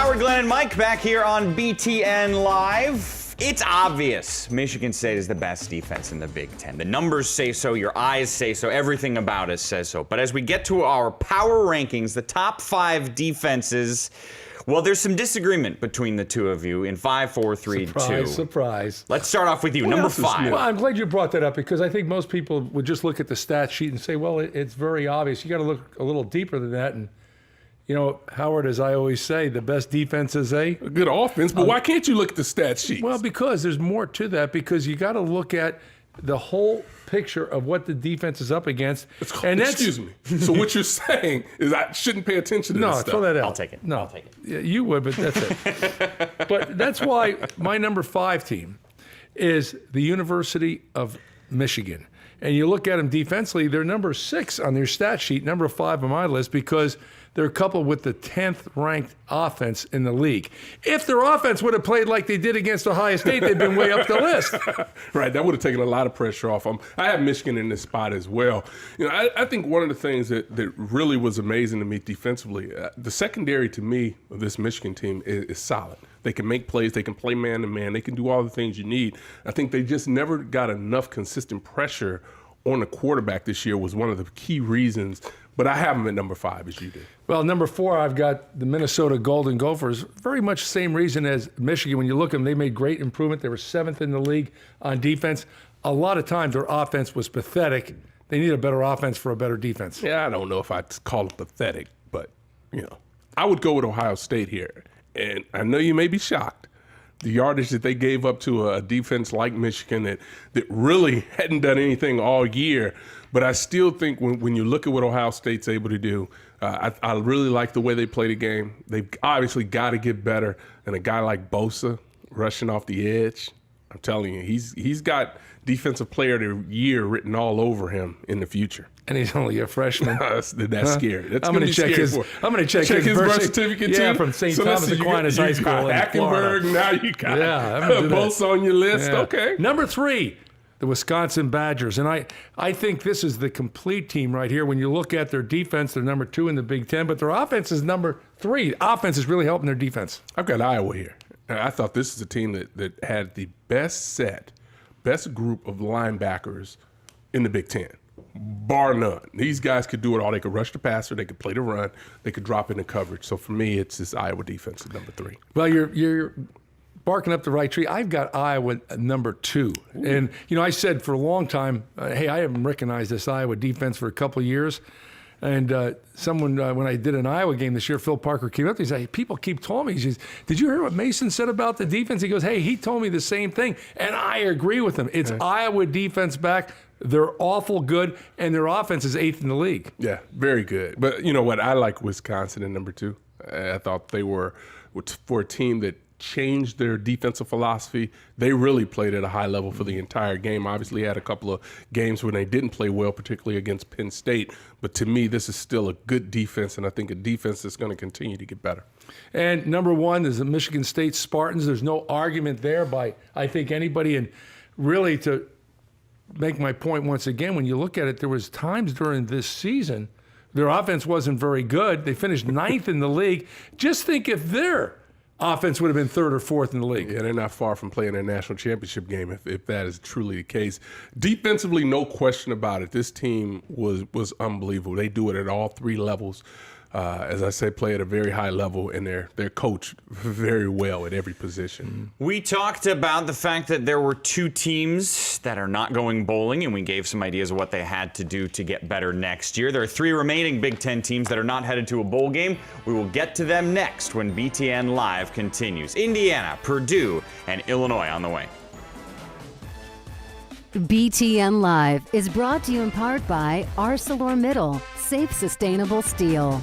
Howard, Glen, and Mike back here on BTN Live. It's obvious Michigan State is the best defense in the Big Ten. The numbers say so, your eyes say so, everything about us says so. But as we get to our power rankings, the top 5 defenses, well, there's some disagreement between the two of you in 5, 4, 3, 2. Surprise. Let's start off with you, number 5. Well, I'm glad you brought that up because I think most people would just look at the stat sheet and say, well, it's very obvious. You got to look a little deeper than that. And, you know, Howard, as I always say, the best defense is a good offense. But why can't you look at the stat sheet? Well, because there's more to that because you got to look at the whole picture of what the defense is up against. Excuse me. So what you're saying is I shouldn't pay attention to this stuff. No, throw that out. I'll take it. No, I'll take it. Yeah, you would, but that's it. But that's why my number 5 team is the University of Michigan. And you look at them defensively, they're number 6 on their stat sheet, number 5 on my list because they're coupled with the 10th ranked offense in the league. If their offense would have played like they did against Ohio State, they'd been way up the list. Right, that would have taken a lot of pressure off them. I have Michigan in this spot as well. You know, I think one of the things that really was amazing to me defensively, the secondary to me of this Michigan team is solid. They can make plays. They can play man-to-man. They can do all the things you need. I think they just never got enough consistent pressure on the quarterback this year was one of the key reasons. But I have them at number 5 as you did. Well, number 4, I've got the Minnesota Golden Gophers. Very much the same reason as Michigan. When you look at them, they made great improvement. They were 7th in the league on defense. A lot of times their offense was pathetic. They need a better offense for a better defense. Yeah, I don't know if I'd call it pathetic, but, you know, I would go with Ohio State here. And I know you may be shocked. The yardage that they gave up to a defense like Michigan that really hadn't done anything all year. But I still think when you look at what Ohio State's able to do, I really like the way they play the game. They've obviously got to get better. And a guy like Bosa rushing off the edge, I'm telling you, he's got Defensive Player of the Year written all over him in the future. And he's only a freshman. That's scary. That's I'm going to check his. I'm going to check his birth certificate too. Yeah, from St. Thomas Aquinas High School in Hackenberg. Florida. Now you got both on your list. Yeah. Okay. Number 3, the Wisconsin Badgers, and I think this is the complete team right here. When you look at their defense, they're number 2 in the Big Ten, but their offense is number 3. Offense is really helping their defense. I've got Iowa here. I thought this is a team that had the best group of linebackers in the Big Ten. Bar none. These guys could do it all. They could rush the passer. They could play the run. They could drop into coverage. So for me, it's this Iowa defense at number 3. Well, you're barking up the right tree. I've got Iowa at number 2. Ooh. And, you know, I said for a long time, hey, I haven't recognized this Iowa defense for a couple of years. And someone, when I did an Iowa game this year, Phil Parker came up to me and said, hey, people keep telling me, he says, did you hear what Mason said about the defense? He goes, hey, he told me the same thing. And I agree with him. It's Iowa defense back. They're awful good, and their offense is 8th in the league. Yeah, very good. But you know what? I like Wisconsin at number 2. I thought they were, for a team that changed their defensive philosophy, they really played at a high level for the entire game. Obviously had a couple of games when they didn't play well, particularly against Penn State. But to me, this is still a good defense, and I think a defense that's going to continue to get better. And number 1 is the Michigan State Spartans. There's no argument there by, I think, anybody. And really, to make my point once again, when you look at it, there was times during this season their offense wasn't very good. They finished 9th in the league. Just think if their offense would have been 3rd or 4th in the league. Yeah, they're not far from playing a national championship game if that is truly the case. Defensively, no question about it. This team was unbelievable. They do it at all 3 levels. As I say, play at a very high level, and they're coached very well at every position. We talked about the fact that there were 2 teams that are not going bowling, and we gave some ideas of what they had to do to get better next year. There are 3 remaining Big Ten teams that are not headed to a bowl game. We will get to them next when BTN Live continues. Indiana, Purdue, and Illinois on the way. BTN Live is brought to you in part by ArcelorMittal, safe, sustainable steel.